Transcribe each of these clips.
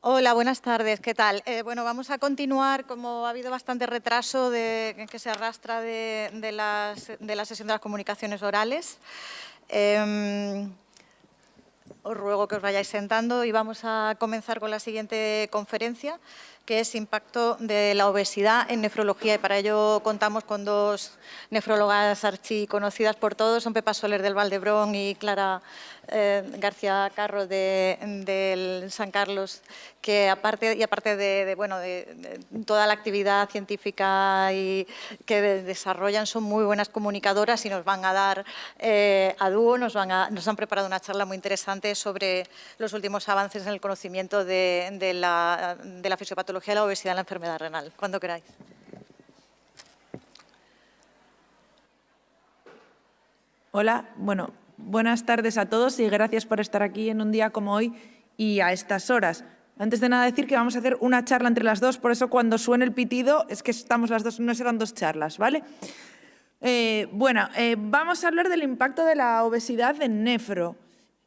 Hola, buenas tardes. ¿Qué tal? Bueno, vamos a continuar, como ha habido bastante retraso que se arrastra de la sesión de las comunicaciones orales. Os ruego que os vayáis sentando y vamos a comenzar con la siguiente conferencia, que es Impacto de la obesidad en nefrología. Y para ello contamos con dos nefrólogas archiconocidas por todos, son Pepa Soler del Valdebrón y Clara García Carro del San Carlos, que aparte de toda la actividad científica que desarrollan, son muy buenas comunicadoras y nos van a dar a dúo, nos han preparado una charla muy interesante sobre los últimos avances en el conocimiento de la fisiopatología de la obesidad en la enfermedad renal. Cuando queráis. Hola, bueno, buenas tardes a todos y gracias por estar aquí en un día como hoy y a estas horas. Antes de nada decir que vamos a hacer una charla entre las dos, por eso cuando suene el pitido es que estamos las dos, no serán dos charlas, ¿vale? Vamos a hablar del impacto de la obesidad en nefro.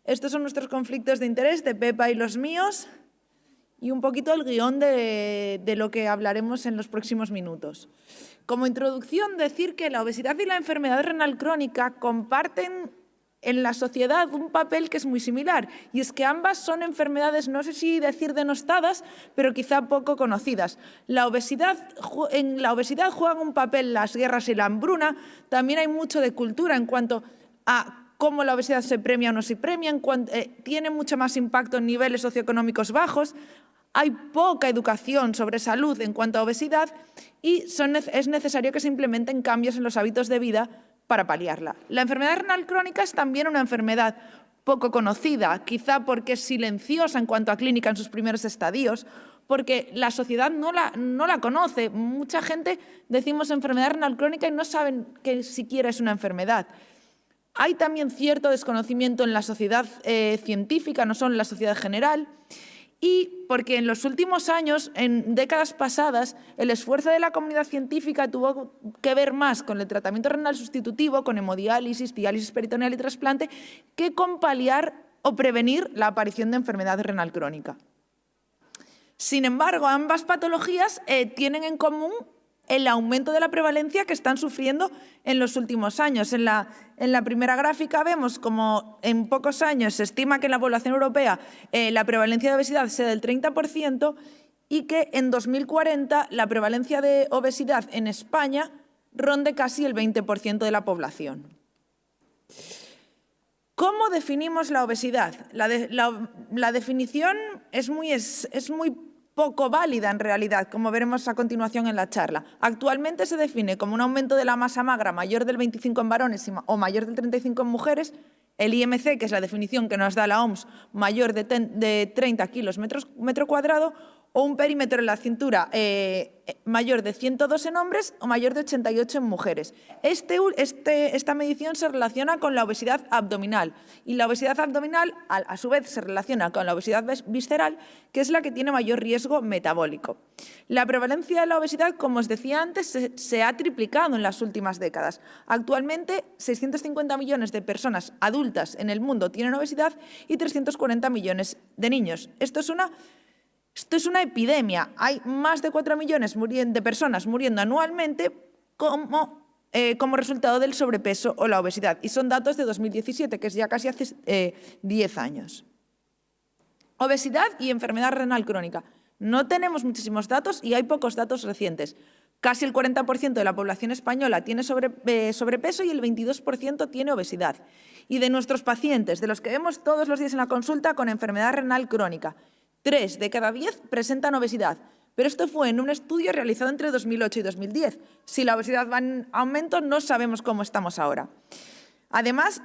Estos son nuestros conflictos de interés de Pepa y los míos y un poquito el guión de lo que hablaremos en los próximos minutos. Como introducción, decir que la obesidad y la enfermedad renal crónica comparten en la sociedad un papel que es muy similar, y es que ambas son enfermedades, no sé si decir denostadas, pero quizá poco conocidas. En la obesidad juegan un papel las guerras y la hambruna. También hay mucho de cultura en cuanto a cómo la obesidad se premia o no se premia, tiene mucho más impacto en niveles socioeconómicos bajos. Hay poca educación sobre salud en cuanto a obesidad y es necesario que se implementen cambios en los hábitos de vida para paliarla. La enfermedad renal crónica es también una enfermedad poco conocida, quizá porque es silenciosa en cuanto a clínica en sus primeros estadios, porque la sociedad no la conoce. Mucha gente decimos enfermedad renal crónica y no saben que siquiera es una enfermedad. Hay también cierto desconocimiento en la sociedad científica, no solo en la sociedad general, y porque en los últimos años, en décadas pasadas, el esfuerzo de la comunidad científica tuvo que ver más con el tratamiento renal sustitutivo, con hemodiálisis, diálisis peritoneal y trasplante, que con paliar o prevenir la aparición de enfermedad renal crónica. Sin embargo, ambas patologías tienen en común el aumento de la prevalencia que están sufriendo en los últimos años. En la primera gráfica vemos como en pocos años se estima que en la población europea la prevalencia de obesidad sea del 30% y que en 2040 la prevalencia de obesidad en España ronde casi el 20% de la población. ¿Cómo definimos la obesidad? La definición es muy poco válida en realidad, como veremos a continuación en la charla. Actualmente se define como un aumento de la masa magra mayor del 25 en varones o mayor del 35 en mujeres, el IMC, que es la definición que nos da la OMS, mayor de 30 kilos metro cuadrado, o un perímetro en la cintura mayor de 102 en hombres o mayor de 88 en mujeres. Esta medición se relaciona con la obesidad abdominal y la obesidad abdominal a su vez se relaciona con la obesidad visceral, que es la que tiene mayor riesgo metabólico. La prevalencia de la obesidad, como os decía antes, se ha triplicado en las últimas décadas. Actualmente, 650 millones de personas adultas en el mundo tienen obesidad y 340 millones de niños. Esto es una epidemia. Hay más de 4 millones de personas muriendo anualmente como resultado del sobrepeso o la obesidad. Y son datos de 2017, que es ya casi hace 10 años. Obesidad y enfermedad renal crónica. No tenemos muchísimos datos y hay pocos datos recientes. Casi el 40% de la población española tiene sobrepeso y el 22% tiene obesidad. Y de nuestros pacientes, de los que vemos todos los días en la consulta con enfermedad renal crónica, 3 de cada 10 presentan obesidad, pero esto fue en un estudio realizado entre 2008 y 2010. Si la obesidad va en aumento, no sabemos cómo estamos ahora. Además,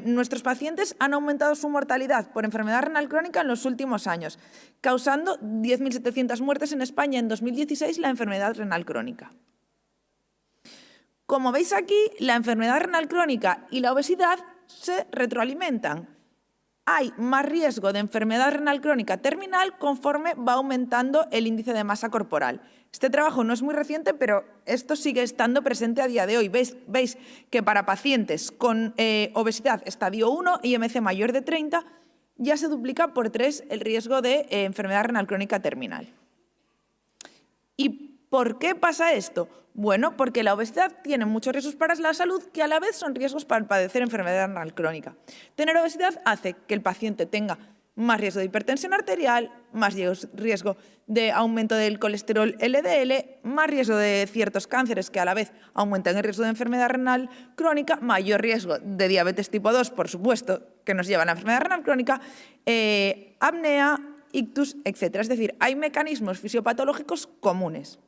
nuestros pacientes han aumentado su mortalidad por enfermedad renal crónica en los últimos años, causando 10.700 muertes en España en 2016 la enfermedad renal crónica. Como veis aquí, la enfermedad renal crónica y la obesidad se retroalimentan. Hay más riesgo de enfermedad renal crónica terminal conforme va aumentando el índice de masa corporal. Este trabajo no es muy reciente, pero esto sigue estando presente a día de hoy. Veis que para pacientes con obesidad estadio 1, IMC mayor de 30, ya se duplica por 3 el riesgo de enfermedad renal crónica terminal. ¿Y por qué pasa esto? Bueno, porque la obesidad tiene muchos riesgos para la salud que a la vez son riesgos para padecer enfermedad renal crónica. Tener obesidad hace que el paciente tenga más riesgo de hipertensión arterial, más riesgo de aumento del colesterol LDL, más riesgo de ciertos cánceres que a la vez aumentan el riesgo de enfermedad renal crónica, mayor riesgo de diabetes tipo 2, por supuesto, que nos lleva a la enfermedad renal crónica, apnea, ictus, etc. Es decir, hay mecanismos fisiopatológicos comunes.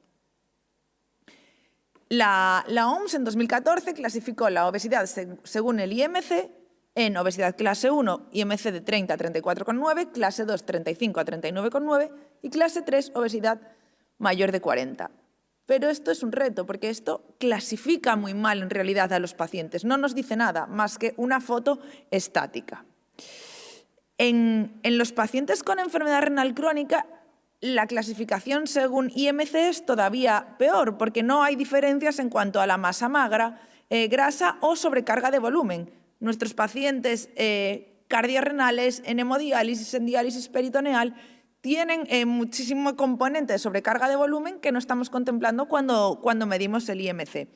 La OMS en 2014 clasificó la obesidad según el IMC en obesidad clase 1, IMC de 30 a 34,9, clase 2, 35 a 39,9 y clase 3, obesidad mayor de 40. Pero esto es un reto, porque esto clasifica muy mal en realidad a los pacientes. No nos dice nada más que una foto estática. En los pacientes con enfermedad renal crónica, la clasificación según IMC es todavía peor, porque no hay diferencias en cuanto a la masa magra, grasa o sobrecarga de volumen. Nuestros pacientes cardiorrenales en hemodiálisis, en diálisis peritoneal, tienen muchísimo componente de sobrecarga de volumen que no estamos contemplando cuando medimos el IMC.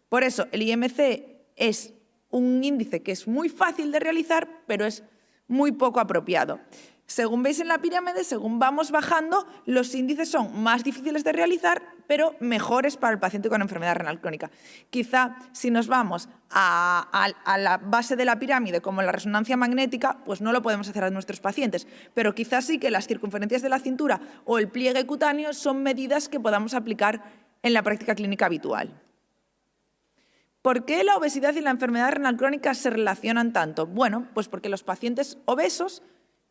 Por eso, el IMC es un índice que es muy fácil de realizar, pero es muy poco apropiado. Según veis en la pirámide, según vamos bajando, los índices son más difíciles de realizar, pero mejores para el paciente con enfermedad renal crónica. Quizá si nos vamos a la base de la pirámide, como la resonancia magnética, pues no lo podemos hacer a nuestros pacientes, pero quizás sí que las circunferencias de la cintura o el pliegue cutáneo son medidas que podamos aplicar en la práctica clínica habitual. ¿Por qué la obesidad y la enfermedad renal crónica se relacionan tanto? Bueno, pues porque los pacientes obesos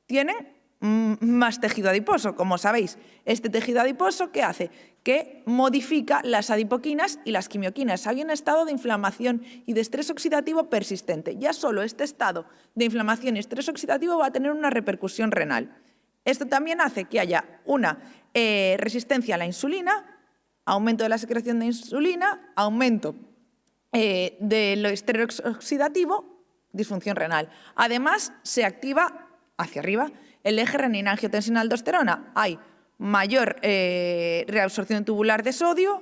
tienen más tejido adiposo, como sabéis. Este tejido adiposo, ¿qué hace? Que modifica las adipoquinas y las quimioquinas. Hay un estado de inflamación y de estrés oxidativo persistente. Ya solo este estado de inflamación y estrés oxidativo va a tener una repercusión renal. Esto también hace que haya una resistencia a la insulina, aumento de la secreción de insulina, aumento del estrés oxidativo, disfunción renal. Además, se activa hacia arriba el eje renina-angiotensina-aldosterona. Hay mayor reabsorción tubular de sodio,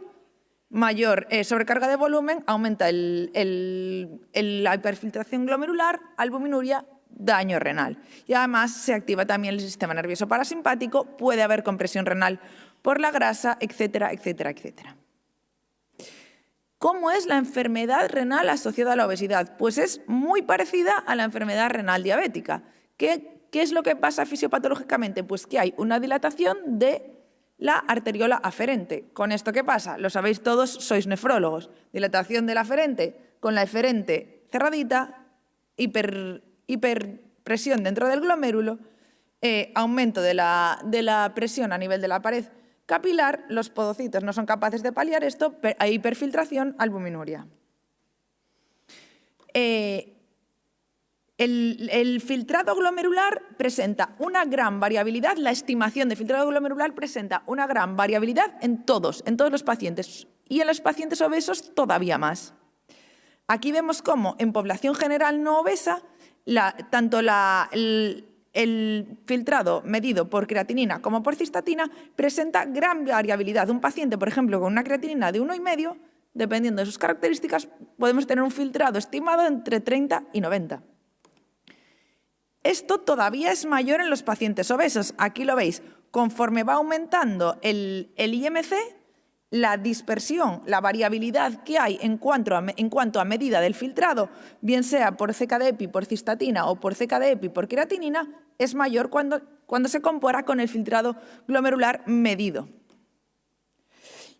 mayor sobrecarga de volumen, aumenta la hiperfiltración glomerular, albuminuria, daño renal. Y además se activa también el sistema nervioso parasimpático, puede haber compresión renal por la grasa, etcétera, etcétera, etcétera. ¿Cómo es la enfermedad renal asociada a la obesidad? Pues es muy parecida a la enfermedad renal diabética. ¿Qué es lo que pasa fisiopatológicamente? Pues que hay una dilatación de la arteriola aferente. ¿Con esto qué pasa? Lo sabéis todos, sois nefrólogos. Dilatación de la aferente con la eferente cerradita, hiperpresión dentro del glomérulo, aumento de la presión a nivel de la pared capilar, los podocitos no son capaces de paliar esto, hay hiperfiltración, albuminuria. El filtrado glomerular presenta una gran variabilidad, la estimación de filtrado glomerular presenta una gran variabilidad en todos los pacientes y en los pacientes obesos todavía más. Aquí vemos cómo en población general no obesa, tanto el filtrado medido por creatinina como por cistatina presenta gran variabilidad. Un paciente, por ejemplo, con una creatinina de 1,5, dependiendo de sus características, podemos tener un filtrado estimado entre 30 y 90. Esto todavía es mayor en los pacientes obesos. Aquí lo veis, conforme va aumentando el IMC, la dispersión, la variabilidad que hay en cuanto a medida del filtrado, bien sea por CK de EPI, por cistatina o por CK de EPI, por creatinina, es mayor cuando se compara con el filtrado glomerular medido.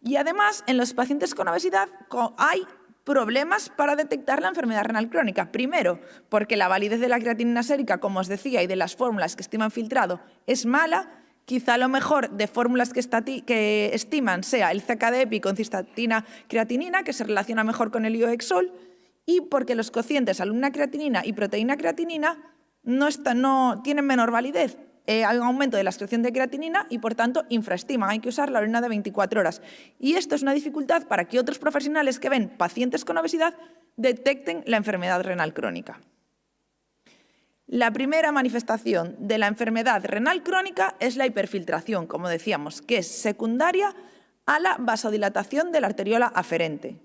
Y además, en los pacientes con obesidad hay problemas para detectar la enfermedad renal crónica. Primero, porque la validez de la creatinina sérica, como os decía, y de las fórmulas que estiman filtrado es mala. Quizá lo mejor de fórmulas que estiman sea el CK de EPI con cistatina creatinina, que se relaciona mejor con el iohexol, y porque los cocientes alumina creatinina y proteína creatinina no tienen menor validez. Hay un aumento de la excreción de creatinina y, por tanto, infraestiman. Hay que usar la orina de 24 horas. Y esto es una dificultad para que otros profesionales que ven pacientes con obesidad detecten la enfermedad renal crónica. La primera manifestación de la enfermedad renal crónica es la hiperfiltración, como decíamos, que es secundaria a la vasodilatación de la arteriola aferente.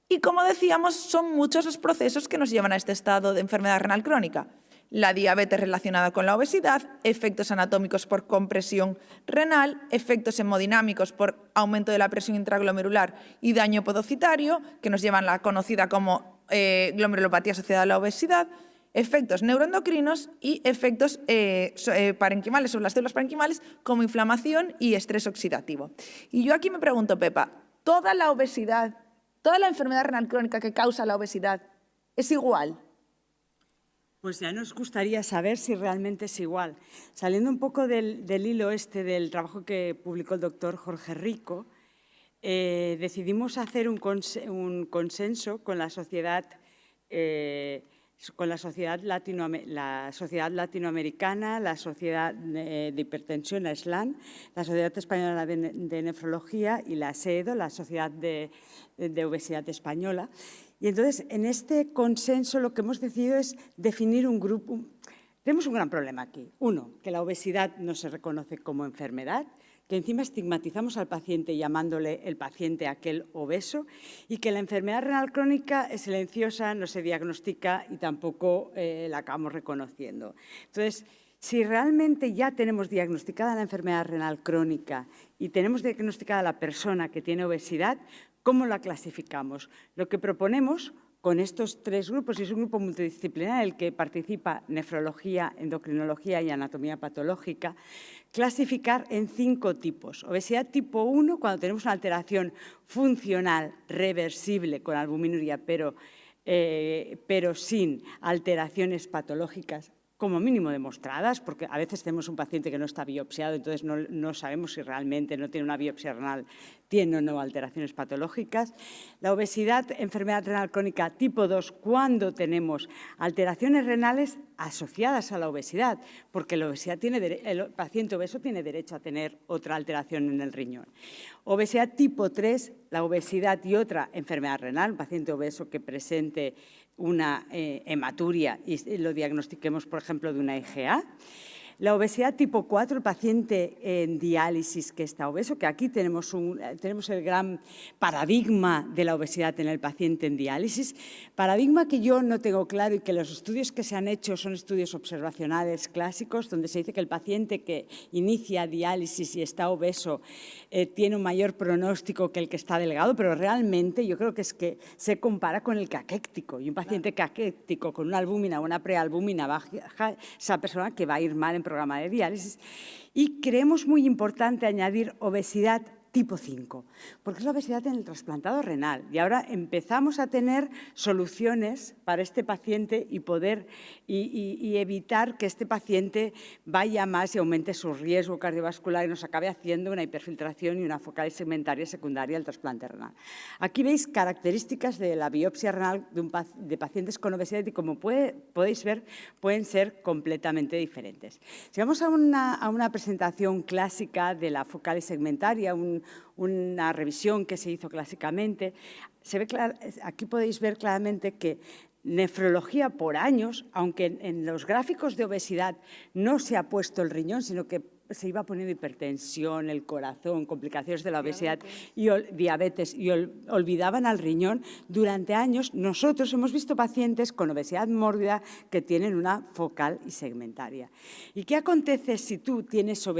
Y como decíamos, son muchos los procesos que nos llevan a este estado de enfermedad renal crónica. La diabetes relacionada con la obesidad, efectos anatómicos por compresión renal, efectos hemodinámicos por aumento de la presión intraglomerular y daño podocitario, que nos llevan a la conocida como glomerulopatía asociada a la obesidad, efectos neuroendocrinos y efectos parenquimales sobre las células parenquimales como inflamación y estrés oxidativo. Y yo aquí me pregunto, Pepa, ¿toda la obesidad, toda la enfermedad renal crónica que causa la obesidad es igual? Pues ya nos gustaría saber si realmente es igual. Saliendo un poco del hilo del trabajo que publicó el doctor Jorge Rico, decidimos hacer un consenso con la sociedad latinoamericana, la Sociedad de Hipertensión, la SLAN, la Sociedad Española de Nefrología y la SEDO, la Sociedad de Obesidad Española. Y entonces, en este consenso lo que hemos decidido es definir un grupo. Tenemos un gran problema aquí. Uno, que la obesidad no se reconoce como enfermedad, que encima estigmatizamos al paciente llamándole el paciente aquel obeso y que la enfermedad renal crónica es silenciosa, no se diagnostica y tampoco la acabamos reconociendo. Entonces, si realmente ya tenemos diagnosticada la enfermedad renal crónica y tenemos diagnosticada a la persona que tiene obesidad, ¿cómo la clasificamos? Lo que proponemos con estos tres grupos, y es un grupo multidisciplinar en el que participa nefrología, endocrinología y anatomía patológica, clasificar en 5 tipos. Obesidad tipo 1, cuando tenemos una alteración funcional reversible con albuminuria, pero sin alteraciones patológicas como mínimo demostradas, porque a veces tenemos un paciente que no está biopsiado, entonces no sabemos si realmente no tiene una biopsia renal, tiene o no alteraciones patológicas. La obesidad, enfermedad renal crónica tipo 2, cuando tenemos alteraciones renales asociadas a la obesidad, porque la obesidad el paciente obeso tiene derecho a tener otra alteración en el riñón. Obesidad tipo 3, la obesidad y otra enfermedad renal, un paciente obeso que presente una hematuria y lo diagnostiquemos, por ejemplo, de una IgA. La obesidad tipo 4, el paciente en diálisis que está obeso, que aquí tenemos el gran paradigma de la obesidad en el paciente en diálisis, paradigma que yo no tengo claro y que los estudios que se han hecho son estudios observacionales clásicos, donde se dice que el paciente que inicia diálisis y está obeso tiene un mayor pronóstico que el que está delgado, pero realmente yo creo que es que se compara con el caquéctico, y un paciente caquéctico con una albúmina o una prealbúmina baja, esa persona que va a ir mal en programa de diálisis. Y creemos muy importante añadir obesidad tipo 5, porque es la obesidad en el trasplantado renal. Y ahora empezamos a tener soluciones para este paciente y poder y evitar que este paciente vaya más y aumente su riesgo cardiovascular y nos acabe haciendo una hiperfiltración y una focal segmentaria secundaria al trasplante renal. Aquí veis características de la biopsia renal de pacientes con obesidad y, como podéis ver, pueden ser completamente diferentes. Si vamos a una presentación clásica de la focal segmentaria, una revisión que se hizo clásicamente, aquí podéis ver claramente que nefrología por años, aunque en los gráficos de obesidad no se ha puesto el riñón, sino que se iba poniendo hipertensión, el corazón, complicaciones de la obesidad y diabetes, y olvidaban al riñón. Durante años nosotros hemos visto pacientes con obesidad mórbida que tienen una focal y segmentaria. ¿Y qué acontece si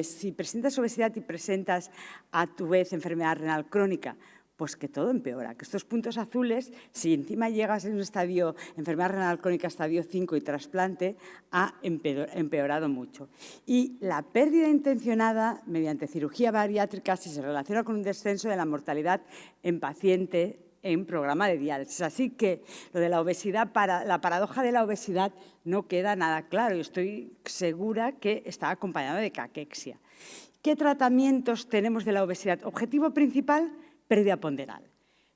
si presentas obesidad y presentas a tu vez enfermedad renal crónica? Pues que todo empeora, que estos puntos azules, si encima llegas en un estadio, enfermedad renal crónica estadio 5 y trasplante, ha empeorado mucho. Y la pérdida intencionada mediante cirugía bariátrica se relaciona con un descenso de la mortalidad en paciente en programa de diálisis. Así que lo de la obesidad, la paradoja de la obesidad no queda nada claro y estoy segura que está acompañado de caquexia. ¿Qué tratamientos tenemos de la obesidad? Objetivo principal, pérdida ponderal.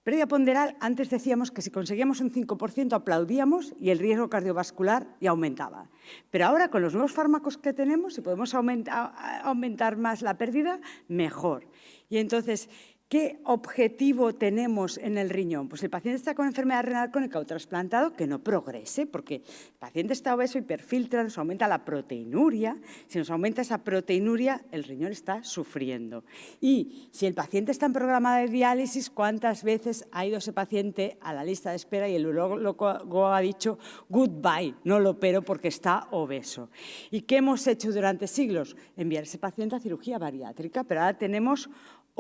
Pérdida ponderal, antes decíamos que si conseguíamos un 5% aplaudíamos y el riesgo cardiovascular ya aumentaba. Pero ahora con los nuevos fármacos que tenemos, si podemos aumentar más la pérdida, mejor. Y entonces, ¿Qué objetivo tenemos en el riñón? Pues el paciente está con enfermedad renal crónica o trasplantado, que no progrese, porque el paciente está obeso, hiperfiltra, nos aumenta la proteinuria. Si nos aumenta esa proteinuria, el riñón está sufriendo. Y si el paciente está en programa de diálisis, ¿cuántas veces ha ido ese paciente a la lista de espera y el urólogo ha dicho goodbye, no lo opero porque está obeso? ¿Y qué hemos hecho durante siglos? Enviar a ese paciente a cirugía bariátrica, pero ahora tenemos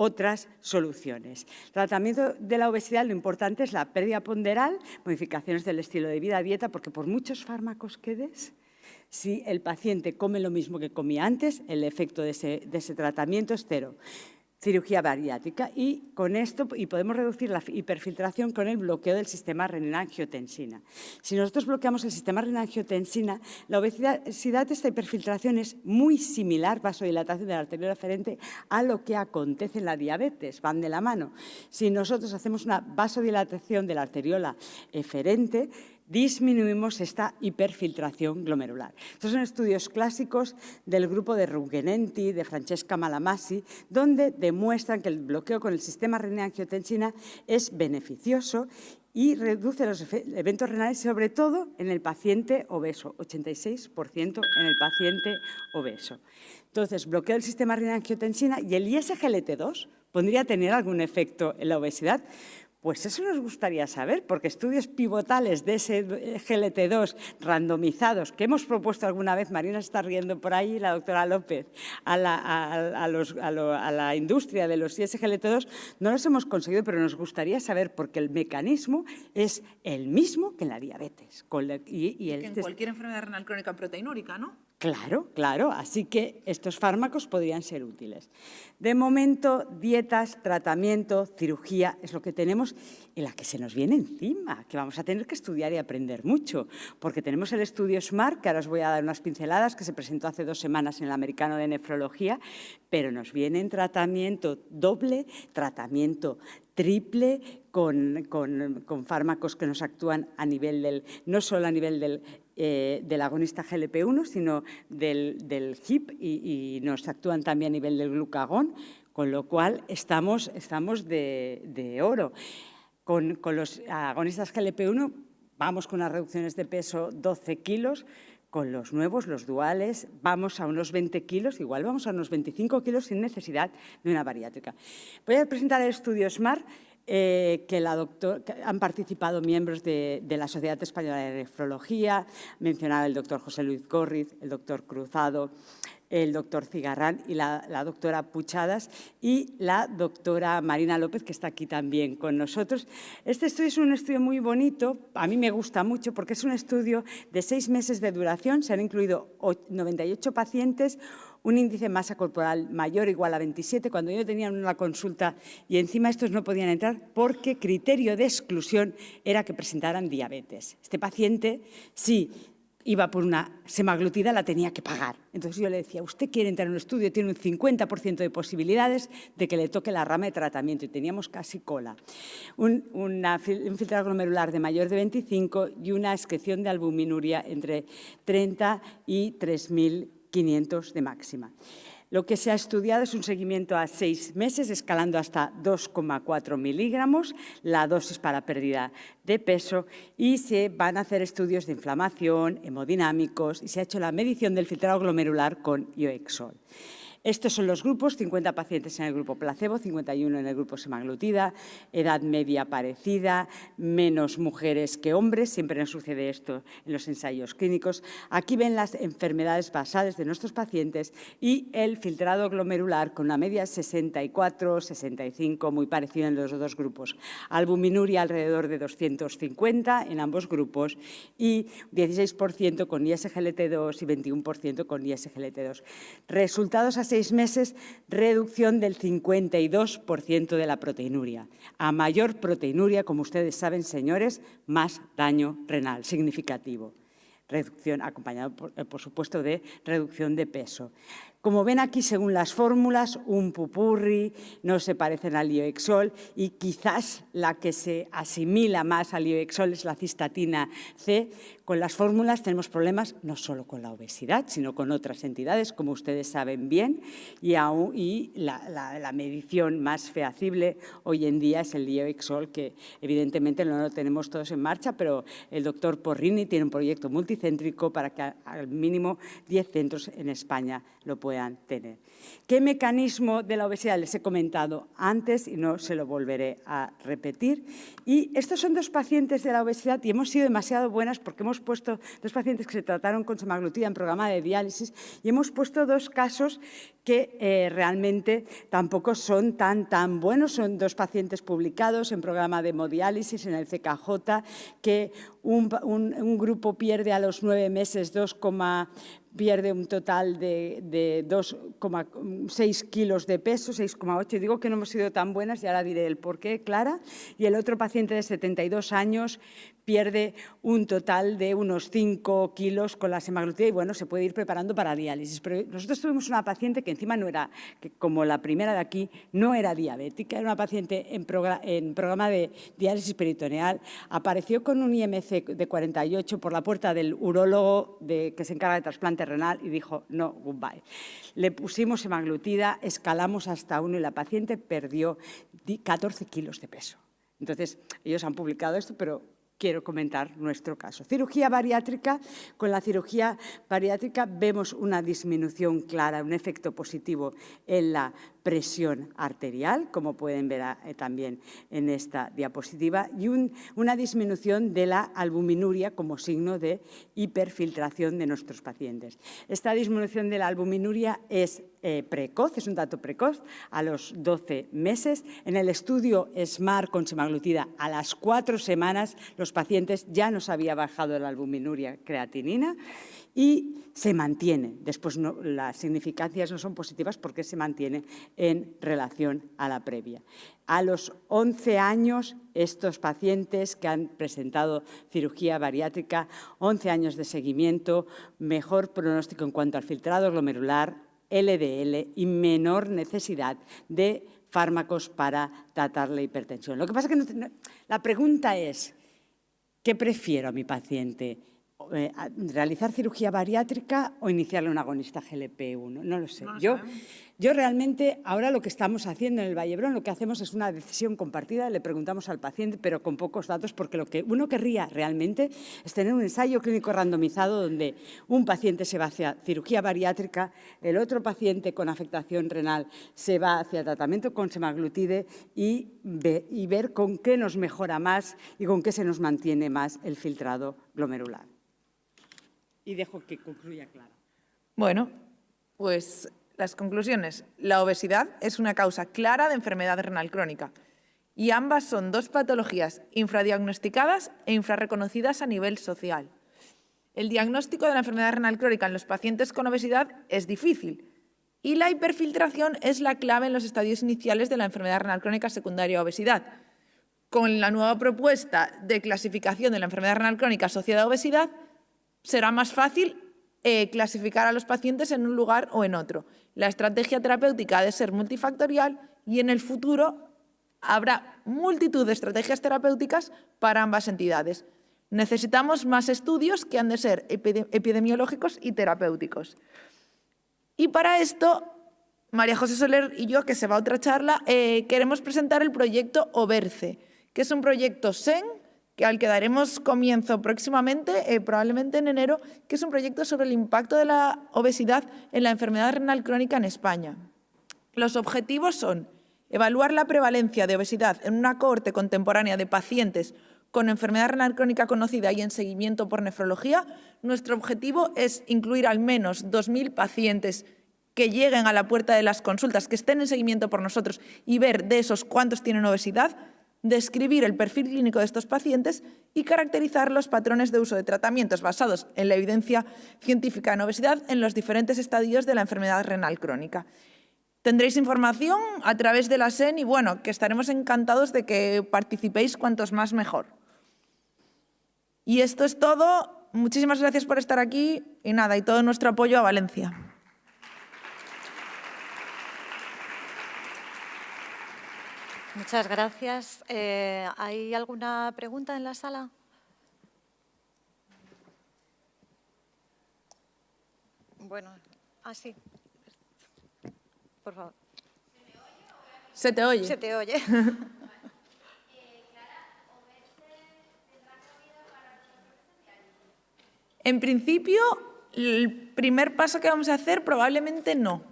otras soluciones. Tratamiento de la obesidad, lo importante es la pérdida ponderal, modificaciones del estilo de vida, dieta, porque por muchos fármacos que des, si el paciente come lo mismo que comía antes, el efecto de ese tratamiento es cero. Cirugía bariátrica y con esto podemos reducir la hiperfiltración con el bloqueo del sistema renina-angiotensina. Si nosotros bloqueamos el sistema renina-angiotensina, la obesidad de esta hiperfiltración es muy similar, vasodilatación de la arteriola eferente, a lo que acontece en la diabetes, van de la mano. Si nosotros hacemos una vasodilatación de la arteriola eferente, disminuimos esta hiperfiltración glomerular. Estos son estudios clásicos del grupo de Rungenenti, de Francesca Malamasi, donde demuestran que el bloqueo con el sistema renina-angiotensina es beneficioso y reduce los eventos renales, sobre todo en el paciente obeso, 86% en el paciente obeso. Entonces, bloqueo del sistema renina-angiotensina y el ISGLT2 podría tener algún efecto en la obesidad. Pues eso nos gustaría saber, porque estudios pivotales de ese GLT2 randomizados que hemos propuesto alguna vez, Marina está riendo por ahí, la doctora López, a la industria de los ISGLT2, no los hemos conseguido, pero nos gustaría saber, porque el mecanismo es el mismo que en la diabetes. Que en cualquier enfermedad renal crónica proteinúrica, ¿no? Claro, claro. Así que estos fármacos podrían ser útiles. De momento, dietas, tratamiento, cirugía es lo que tenemos y la que se nos viene encima, que vamos a tener que estudiar y aprender mucho, porque tenemos el estudio SMART, que ahora os voy a dar unas pinceladas, que se presentó hace 2 semanas en el Americano de Nefrología, pero nos viene en tratamiento doble, tratamiento triple, con fármacos que nos actúan a nivel del, no solo a nivel del agonista GLP-1, sino del HIP y nos actúan también a nivel del glucagón, con lo cual estamos de oro. Con los agonistas GLP-1 vamos con unas reducciones de peso 12 kilos, con los nuevos, los duales, vamos a unos 20 kilos, igual vamos a unos 25 kilos sin necesidad de una bariátrica. Voy a presentar el estudio SMART, que han participado miembros de la Sociedad Española de Nefrología, mencionaba el doctor José Luis Górriz, el doctor Cruzado, el doctor Cigarrán y la doctora Puchadas y la doctora Marina López, que está aquí también con nosotros. Este estudio es un estudio muy bonito, a mí me gusta mucho porque es un estudio de 6 meses de duración, se han incluido 98 pacientes, un índice de masa corporal mayor o igual a 27, cuando yo tenía una consulta y encima estos no podían entrar porque criterio de exclusión era que presentaran diabetes. Este paciente, sí, iba por una semaglutida, la tenía que pagar. Entonces yo le decía, usted quiere entrar en un estudio, tiene un 50% de posibilidades de que le toque la rama de tratamiento y teníamos casi cola. Un filtrado glomerular de mayor de 25 y una excreción de albuminuria entre 30 y 3.500 de máxima. Lo que se ha estudiado es un seguimiento a 6 meses, escalando hasta 2,4 miligramos, la dosis para pérdida de peso, y se van a hacer estudios de inflamación, hemodinámicos, y se ha hecho la medición del filtrado glomerular con ioexol. Estos son los grupos, 50 pacientes en el grupo placebo, 51 en el grupo semaglutida, edad media parecida, menos mujeres que hombres, siempre nos sucede esto en los ensayos clínicos. Aquí ven las enfermedades basales de nuestros pacientes y el filtrado glomerular con una media 64, 65, muy parecida en los dos grupos. Albuminuria alrededor de 250 en ambos grupos y 16% con ISGLT2 y 21% con ISGLT2. Resultados a 6 meses, reducción del 52% de la proteinuria. A mayor proteinuria, como ustedes saben, señores, más daño renal significativo. Reducción, acompañado, por supuesto, de reducción de peso. Como ven aquí, según las fórmulas, un pupurri, no se parecen al Lioexol y quizás la que se asimila más al Lioexol es la cistatina C. Con las fórmulas tenemos problemas no solo con la obesidad, sino con otras entidades, como ustedes saben bien, y la medición más fehacible hoy en día es el Lioexol, que evidentemente no lo tenemos todos en marcha, pero el doctor Porrini tiene un proyecto multicéntrico para que al mínimo 10 centros en España lo puedan tener. ¿Qué mecanismo de la obesidad? Les he comentado antes y no se lo volveré a repetir. Y estos son 2 pacientes de la obesidad y hemos sido demasiado buenas porque hemos puesto 2 pacientes que se trataron con semaglutida en programa de diálisis y hemos puesto 2 casos que realmente tampoco son tan buenos. Son 2 pacientes publicados en programa de hemodiálisis en el CKJ, que un grupo pierde a los 9 meses pierde un total de 2,6 kilos de peso, 6,8. Digo que no hemos sido tan buenas y ahora diré el porqué, Clara. Y el otro paciente de 72 años pierde un total de unos 5 kilos con la semaglutida y, bueno, se puede ir preparando para diálisis. Pero nosotros tuvimos una paciente que encima no era, como la primera de aquí, no era diabética, era una paciente en programa de diálisis peritoneal, apareció con un IMC de 48 por la puerta del urólogo que se encarga de trasplante renal y dijo, no, goodbye. Le pusimos semaglutida, escalamos hasta 1 y la paciente perdió 14 kilos de peso. Entonces, ellos han publicado esto, pero quiero comentar nuestro caso. Cirugía bariátrica. Con la cirugía bariátrica vemos una disminución clara, un efecto positivo en la presión arterial, como pueden ver también en esta diapositiva, y una disminución de la albuminuria como signo de hiperfiltración de nuestros pacientes. Esta disminución de la albuminuria es precoz, es un dato precoz, a los 12 meses. En el estudio SMART con semaglutida, a las 4 semanas, los pacientes ya nos había bajado la albuminuria creatinina y se mantiene. Después las significancias no son positivas porque se mantiene en relación a la previa. A los 11 años, estos pacientes que han presentado cirugía bariátrica, 11 años de seguimiento, mejor pronóstico en cuanto al filtrado glomerular, LDL y menor necesidad de fármacos para tratar la hipertensión. Lo que pasa es que la pregunta es, ¿qué prefiero a mi paciente? ¿Realizar cirugía bariátrica o iniciarle un agonista GLP-1? No lo sé. Yo realmente, ahora lo que estamos haciendo en el Vallebrón, lo que hacemos es una decisión compartida, le preguntamos al paciente, pero con pocos datos, porque lo que uno querría realmente es tener un ensayo clínico randomizado donde un paciente se va hacia cirugía bariátrica, el otro paciente con afectación renal se va hacia tratamiento con semaglutide y ver con qué nos mejora más y con qué se nos mantiene más el filtrado glomerular. Y dejo que concluya Clara. Bueno, pues las conclusiones. La obesidad es una causa clara de enfermedad renal crónica y ambas son 2 patologías infradiagnosticadas e infrarreconocidas a nivel social. El diagnóstico de la enfermedad renal crónica en los pacientes con obesidad es difícil y la hiperfiltración es la clave en los estadios iniciales de la enfermedad renal crónica secundaria a obesidad. Con la nueva propuesta de clasificación de la enfermedad renal crónica asociada a obesidad, será más fácil clasificar a los pacientes en un lugar o en otro. La estrategia terapéutica ha de ser multifactorial y en el futuro habrá multitud de estrategias terapéuticas para ambas entidades. Necesitamos más estudios que han de ser epidemiológicos y terapéuticos. Y para esto, María José Soler y yo, que se va a otra charla, queremos presentar el proyecto OBERCE, que es un proyecto SEN al que daremos comienzo próximamente, probablemente en enero, que es un proyecto sobre el impacto de la obesidad en la enfermedad renal crónica en España. Los objetivos son evaluar la prevalencia de obesidad en una cohorte contemporánea de pacientes con enfermedad renal crónica conocida y en seguimiento por nefrología. Nuestro objetivo es incluir al menos 2.000 pacientes que lleguen a la puerta de las consultas, que estén en seguimiento por nosotros y ver de esos cuántos tienen obesidad, describir el perfil clínico de estos pacientes y caracterizar los patrones de uso de tratamientos basados en la evidencia científica en obesidad en los diferentes estadios de la enfermedad renal crónica. Tendréis información a través de la SEN y, bueno, que estaremos encantados de que participéis cuantos más mejor. Y esto es todo. Muchísimas gracias por estar aquí y nada, y todo nuestro apoyo a Valencia. Muchas gracias. ¿Hay alguna pregunta en la sala? Bueno, sí. Por favor. Se te oye. Se te oye. En principio, el primer paso que vamos a hacer probablemente no.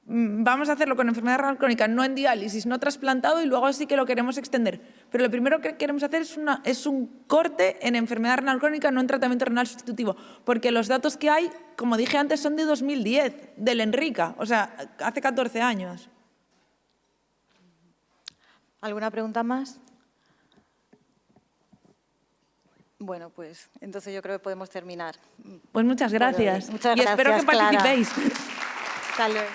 Vamos a hacerlo con enfermedad renal crónica, no en diálisis, no trasplantado, y luego sí que lo queremos extender. Pero lo primero que queremos hacer es un corte en enfermedad renal crónica, no en tratamiento renal sustitutivo, porque los datos que hay, como dije antes, son de 2010, del Enrica, o sea, hace 14 años. ¿Alguna pregunta más? Bueno, pues entonces yo creo que podemos terminar. Pues muchas gracias. Muchas y espero que gracias, Clara. participéis. Hasta luego.